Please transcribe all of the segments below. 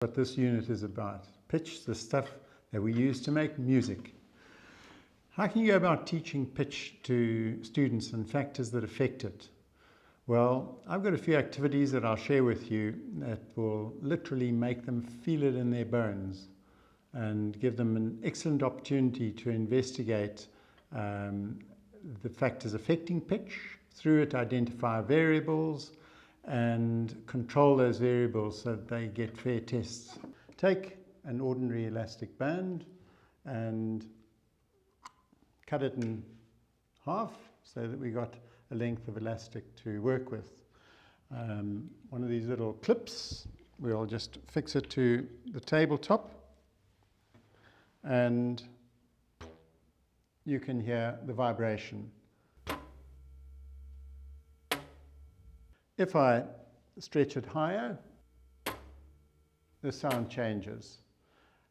What this unit is about. Pitch, the stuff that we use to make music. How can you go about teaching pitch to students and factors that affect it? Well, I've got a few activities that I'll share with you that will literally make them feel it in their bones and give them an excellent opportunity to investigate the factors affecting pitch, through it identify variables and control those variables so that they get fair tests. Take an ordinary elastic band and cut it in half so that we got a length of elastic to work with. One of these little clips, we'll just fix it to the tabletop and you can hear the vibration. If I stretch it higher, the sound changes.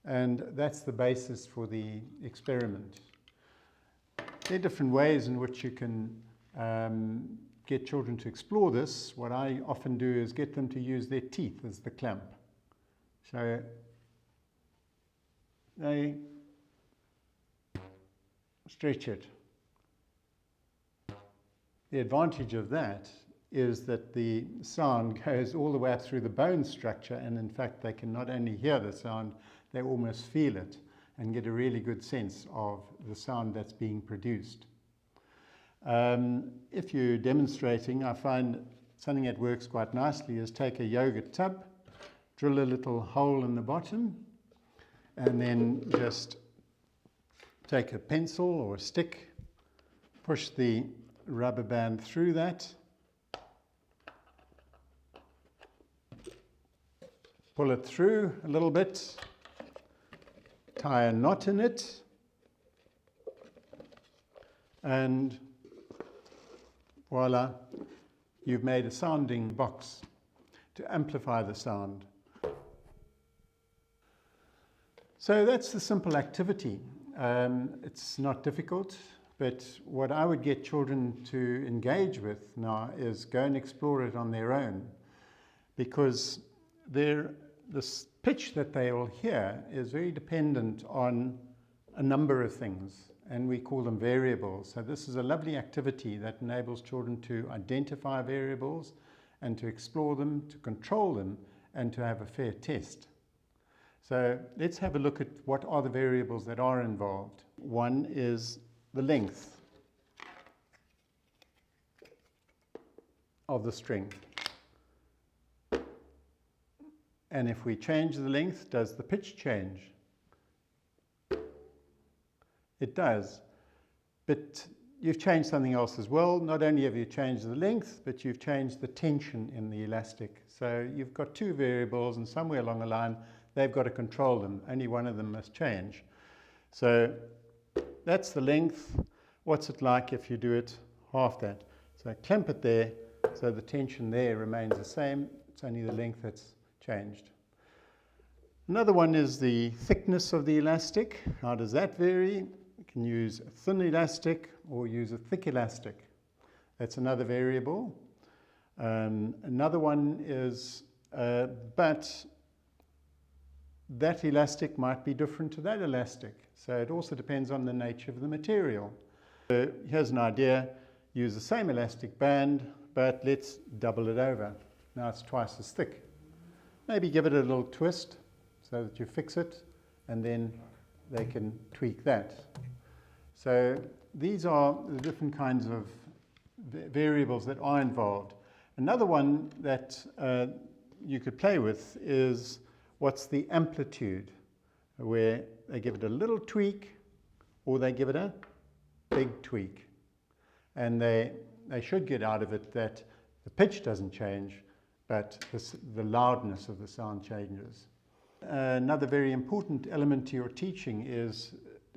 And that's the basis for the experiment. There are different ways in which you can get children to explore this. What I often do is get them to use their teeth as the clamp. So they stretch it. The advantage of that is that the sound goes all the way up through the bone structure, and in fact they can not only hear the sound, they almost feel it and get a really good sense of the sound that's being produced. If you're demonstrating, I find something that works quite nicely is take a yogurt tub, drill a little hole in the bottom, and then just take a pencil or a stick, push the rubber band through that, pull it through a little bit, tie a knot in it, and voila, you've made a sounding box to amplify the sound. So that's the simple activity. It's not difficult, but what I would get children to engage with now is go and explore it on their own, because the pitch that they will hear is very dependent on a number of things, and we call them variables. So this is a lovely activity that enables children to identify variables and to explore them, to control them, and to have a fair test. So let's have a look at what are the variables that are involved. One is the length of the string. And if we change the length, does the pitch change? It does. But you've changed something else as well. Not only have you changed the length, but you've changed the tension in the elastic. So you've got two variables, and somewhere along the line, they've got to control them. Only one of them must change. So that's the length. What's it like if you do it half that? So clamp it there, so the tension there remains the same. It's only the length that's changed. Another one is the thickness of the elastic. How does that vary? You can use a thin elastic or use a thick elastic. That's another variable. Another one is, but that elastic might be different to that elastic. So it also depends on the nature of the material. So here's an idea. Use the same elastic band, but let's double it over. Now it's twice as thick. Maybe give it a little twist so that you fix it, and then they can tweak that. So these are the different kinds of variables that are involved. Another one that you could play with is what's the amplitude, where they give it a little tweak or they give it a big tweak. And they should get out of it that the pitch doesn't change, but the loudness of the sound changes. Another very important element to your teaching is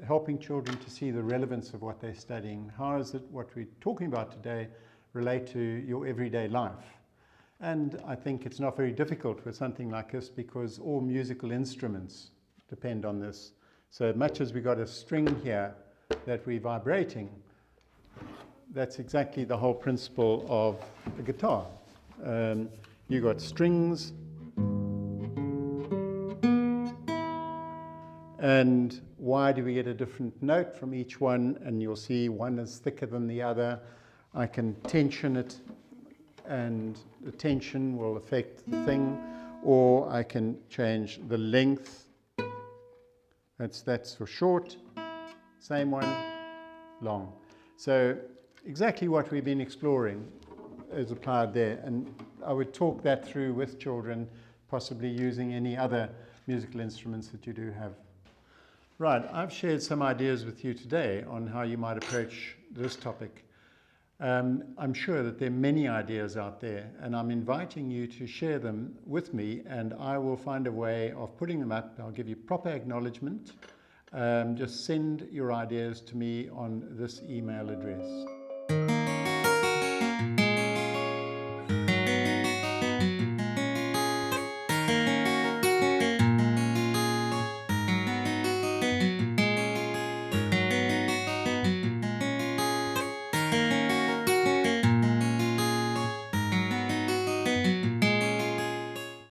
helping children to see the relevance of what they're studying. How is it what we're talking about today relate to your everyday life? And I think it's not very difficult with something like this, because all musical instruments depend on this. So much as we've got a string here that we're vibrating, that's exactly the whole principle of a guitar. You've got strings And why do we get a different note from each one? And you'll see one is thicker than the other. I can tension it, and the tension will affect the thing, or I can change the length. That's for short. Same one, long. So exactly what we've been exploring is applied there, and I would talk that through with children, possibly using any other musical instruments that you do have. Right, I've shared some ideas with you today on how you might approach this topic. I'm sure that there are many ideas out there, and I'm inviting you to share them with me, and I will find a way of putting them up. I'll give you proper acknowledgement. Just send your ideas to me on this email address.